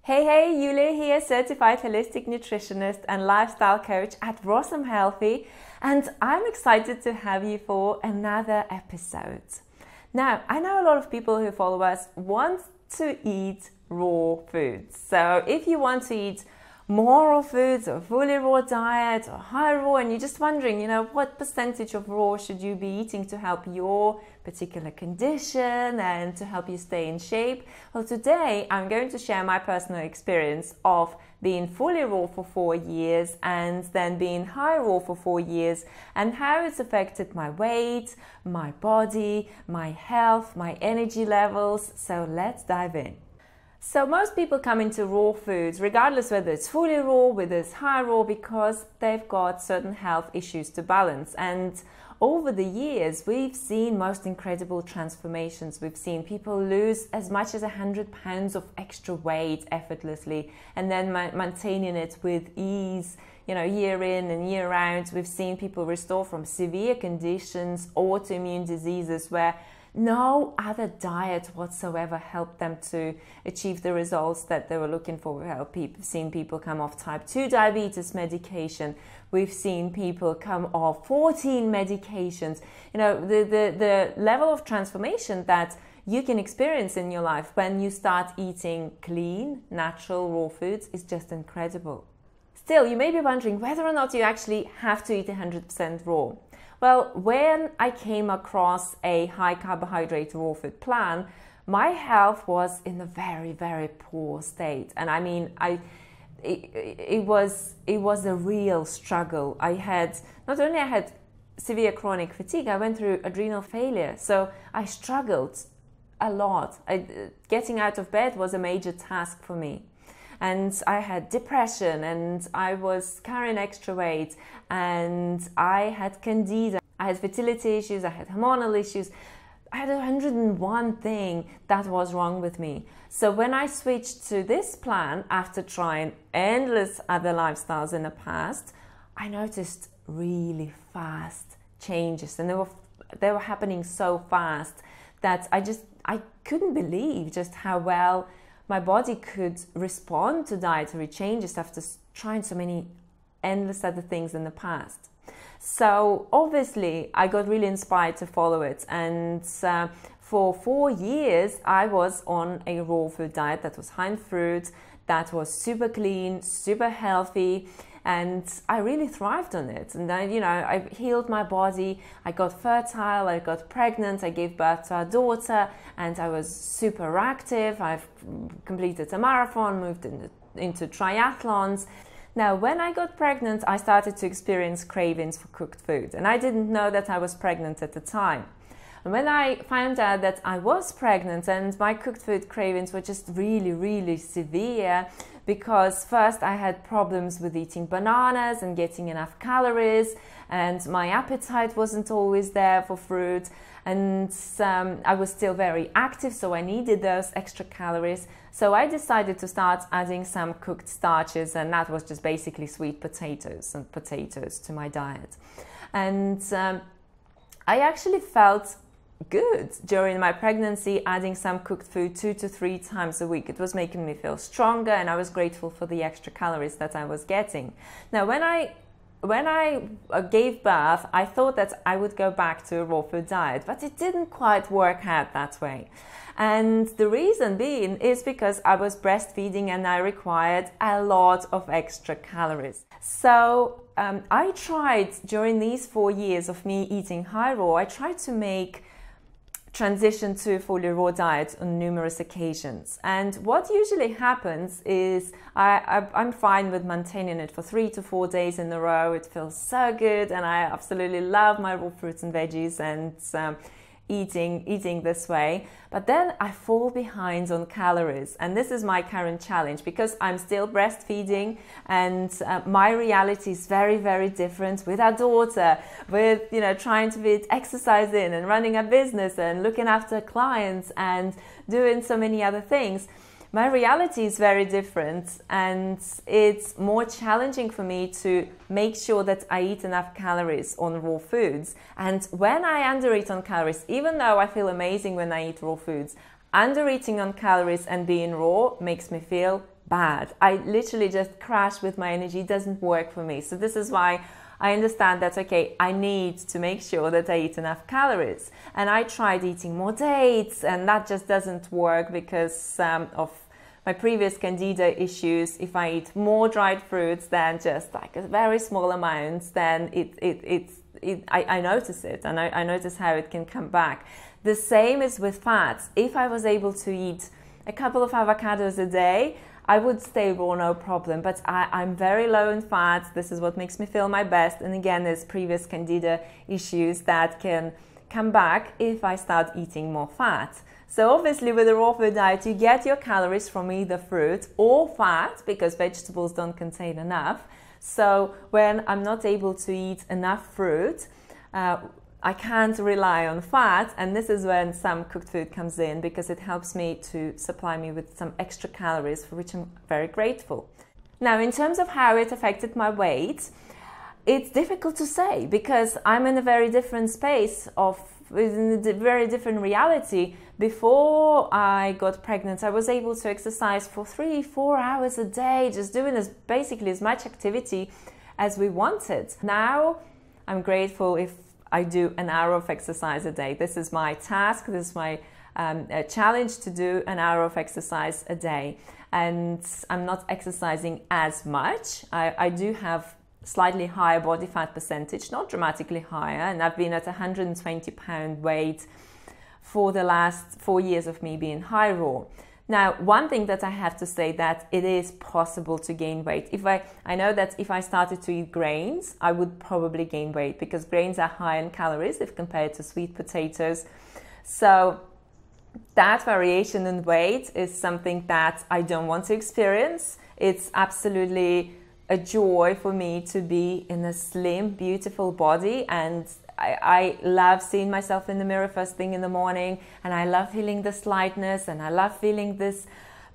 Hey, Yulia here, certified holistic nutritionist and lifestyle coach at Blossom Healthy, and I'm excited to have you for another episode. Now, I know a lot of people who follow us want to eat raw foods. So if you want to eat more raw foods or fully raw diet or high raw, and you're just wondering, what percentage of raw should you be eating to help your particular condition and to help you stay in shape? Well, today I'm going to share my personal experience of being fully raw for 4 years and then being high raw for 4 years, and how it's affected my weight, my body, my health, my energy levels. So let's dive in. So most people come into raw foods, regardless whether it's fully raw, whether it's high raw, because they've got certain health issues to balance. And over the years, we've seen most incredible transformations. We've seen people lose as much as 100 pounds of extra weight effortlessly and then maintaining it with ease, year in and year out. We've seen people restore from severe conditions, autoimmune diseases, where no other diet whatsoever helped them to achieve the results that they were looking for. We've seen people come off type 2 diabetes medication. We've seen people come off 14 medications. The level of transformation that you can experience in your life when you start eating clean, natural, raw foods is just incredible. Still, you may be wondering whether or not you actually have to eat 100% raw. Well, when I came across a high carbohydrate raw food plan, my health was in a very, very poor state. And I mean, it was a real struggle. Not only I had severe chronic fatigue, I went through adrenal failure. So I struggled a lot. Getting out of bed was a major task for me. And I had depression, and I was carrying extra weight, and I had candida, I had fertility issues, I had hormonal issues. I had 101 things that was wrong with me. So when I switched to this plan after trying endless other lifestyles in the past, I noticed really fast changes, and they were happening so fast that I couldn't believe just how well my body could respond to dietary changes after trying so many endless other things in the past. So obviously I got really inspired to follow it, and for 4 years I was on a raw food diet that was high in fruit, that was super clean, super healthy, and I really thrived on it. And I healed my body, I got fertile, I got pregnant, I gave birth to our daughter, and I was super active. I've completed a marathon, moved into triathlons. Now, when I got pregnant, I started to experience cravings for cooked food, and I didn't know that I was pregnant at the time. And when I found out that I was pregnant, and my cooked food cravings were just really, really severe, because first I had problems with eating bananas and getting enough calories, and my appetite wasn't always there for fruit, and I was still very active, so I needed those extra calories. So I decided to start adding some cooked starches, and that was just basically sweet potatoes and potatoes to my diet. And I actually felt good during my pregnancy, adding some cooked food 2 to 3 times a week. It was making me feel stronger, and I was grateful for the extra calories that I was getting. Now, when I gave birth, I thought that I would go back to a raw food diet, but it didn't quite work out that way. And the reason being is because I was breastfeeding and I required a lot of extra calories. So I tried, during these 4 years of me eating high raw, I tried to make transition to a fully raw diet on numerous occasions. And what usually happens is I'm fine with maintaining it for 3 to 4 days in a row. It feels so good, and I absolutely love my raw fruits and veggies and eating this way. But then I fall behind on calories, and this is my current challenge, because I'm still breastfeeding, and my reality is very, very different with our daughter, with trying to fit exercise in and running a business and looking after clients and doing so many other things. My reality is very different, and it's more challenging for me to make sure that I eat enough calories on raw foods. And when I undereat on calories, even though I feel amazing when I eat raw foods, under eating on calories and being raw makes me feel bad. I literally just crash with my energy. It doesn't work for me. So this is why I understand that, okay, I need to make sure that I eat enough calories. And I tried eating more dates, and that just doesn't work because of my previous candida issues. If I eat more dried fruits than just like a very small amount, then I notice it, and I notice how it can come back. The same is with fats. If I was able to eat a couple of avocados a day, I would stay raw, no problem. But I'm very low in fats. This is what makes me feel my best. And again, there's previous candida issues that can come back if I start eating more fat. So obviously with a raw food diet, you get your calories from either fruit or fat, because vegetables don't contain enough. So when I'm not able to eat enough fruit, I can't rely on fat, and this is when some cooked food comes in, because it helps me to supply me with some extra calories, for which I'm very grateful. Now, in terms of how it affected my weight, it's difficult to say, because I'm in a very different space in a very different reality. Before I got pregnant, I was able to exercise for 3-4 hours a day, just doing basically as much activity as we wanted. Now, I'm grateful if I do an hour of exercise a day. This is my task. This is my challenge, to do an hour of exercise a day. And I'm not exercising as much. I do have slightly higher body fat percentage, not dramatically higher. And I've been at 120-pound weight for the last 4 years of me being high raw. Now, one thing that I have to say, that it is possible to gain weight. I know that if I started to eat grains, I would probably gain weight, because grains are high in calories if compared to sweet potatoes. So that variation in weight is something that I don't want to experience. It's absolutely a joy for me to be in a slim, beautiful body, and I love seeing myself in the mirror first thing in the morning, and I love feeling this lightness, and I love feeling this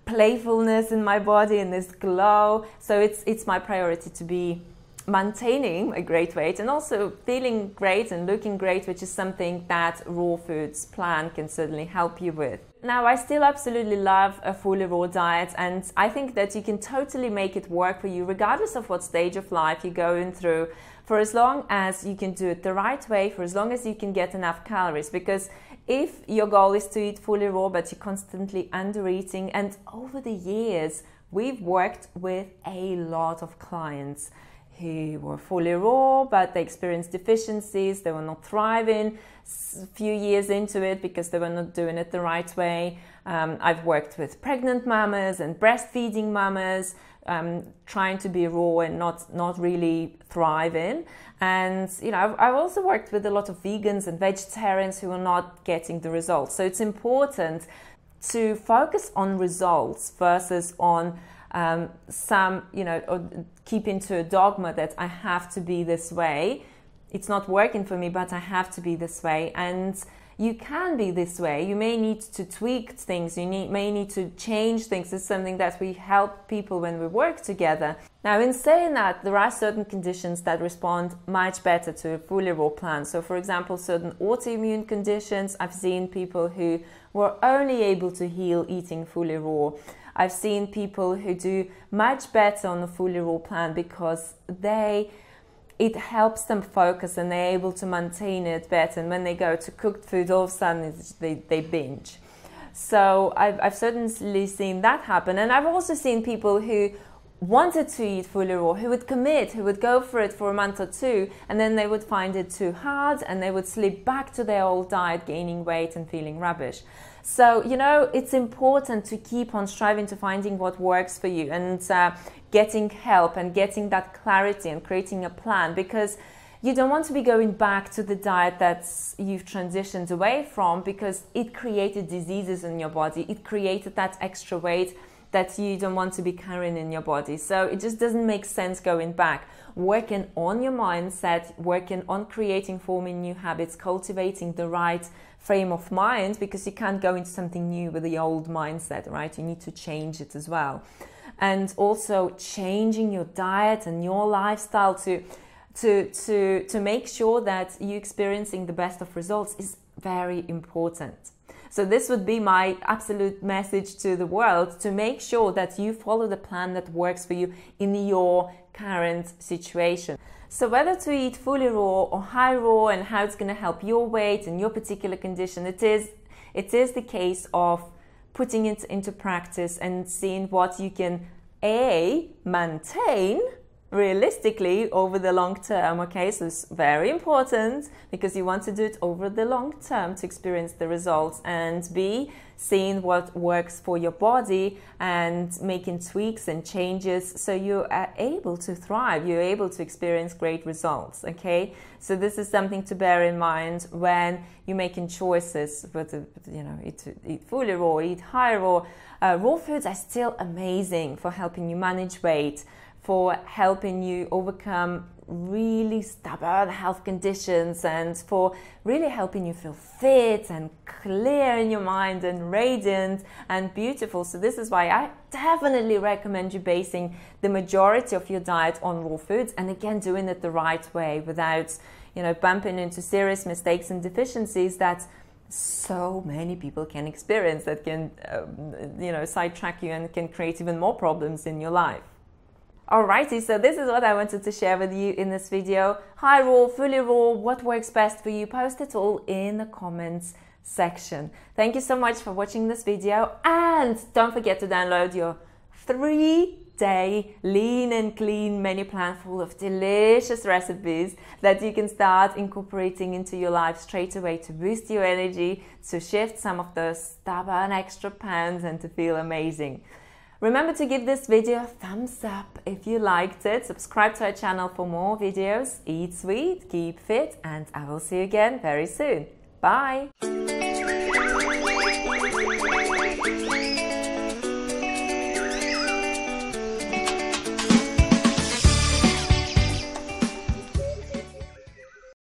playfulness in my body and this glow. So it's my priority to be maintaining a great weight and also feeling great and looking great, which is something that Raw Foods plan can certainly help you with. Now, I still absolutely love a fully raw diet, and I think that you can totally make it work for you regardless of what stage of life you're going through, for as long as you can do it the right way, for as long as you can get enough calories. Because if your goal is to eat fully raw but you're constantly under eating, and over the years we've worked with a lot of clients who were fully raw, but they experienced deficiencies, they were not thriving a few years into it because they were not doing it the right way. I've worked with pregnant mamas and breastfeeding mamas, trying to be raw and not really thriving. And I've also worked with a lot of vegans and vegetarians who are not getting the results. So it's important to focus on results versus on keeping to a dogma that I have to be this way. It's not working for me, but I have to be this way. And you can be this way. You may need to tweak things. You may need to change things. It's something that we help people when we work together. Now, in saying that, there are certain conditions that respond much better to a fully raw plan. So, for example, certain autoimmune conditions. I've seen people who were only able to heal eating fully raw. I've seen people who do much better on a fully raw plan because it helps them focus and they're able to maintain it better. And when they go to cooked food, all of a sudden they binge. So I've certainly seen that happen. And I've also seen people who wanted to eat fully raw, who would commit, who would go for it for a month or two, and then they would find it too hard and they would slip back to their old diet, gaining weight and feeling rubbish. So, it's important to keep on striving to finding what works for you and getting help and getting that clarity and creating a plan, because you don't want to be going back to the diet that you've transitioned away from because it created diseases in your body. It created that extra weight that you don't want to be carrying in your body. So it just doesn't make sense going back. Working on your mindset, working on forming new habits, cultivating the right frame of mind, because you can't go into something new with the old mindset, right? You need to change it as well. And also changing your diet and your lifestyle to make sure that you're experiencing the best of results is very important. So this would be my absolute message to the world, to make sure that you follow the plan that works for you in your current situation. So whether to eat fully raw or high raw, and how it's going to help your weight and your particular condition, it is the case of putting it into practice and seeing what you can maintain realistically over the long term. Okay, so it's very important because you want to do it over the long term to experience the results, and B, seeing what works for your body and making tweaks and changes so you are able to thrive, you're able to experience great results. Okay, so this is something to bear in mind when you're making choices, whether eat fully raw, eat high raw. Raw foods are still amazing for helping you manage weight, for helping you overcome really stubborn health conditions, and for really helping you feel fit and clear in your mind and radiant and beautiful. So this is why I definitely recommend you basing the majority of your diet on raw foods, and again doing it the right way without bumping into serious mistakes and deficiencies that so many people can experience, that can sidetrack you and can create even more problems in your life. Alrighty, so this is what I wanted to share with you in this video. High raw, fully raw, what works best for you? Post it all in the comments section. Thank you so much for watching this video, and don't forget to download your 3-day lean and clean menu plan full of delicious recipes that you can start incorporating into your life straight away to boost your energy, to shift some of those stubborn extra pounds, and to feel amazing. Remember to give this video a thumbs up if you liked it. Subscribe to our channel for more videos. Eat sweet, keep fit, and I will see you again very soon. Bye!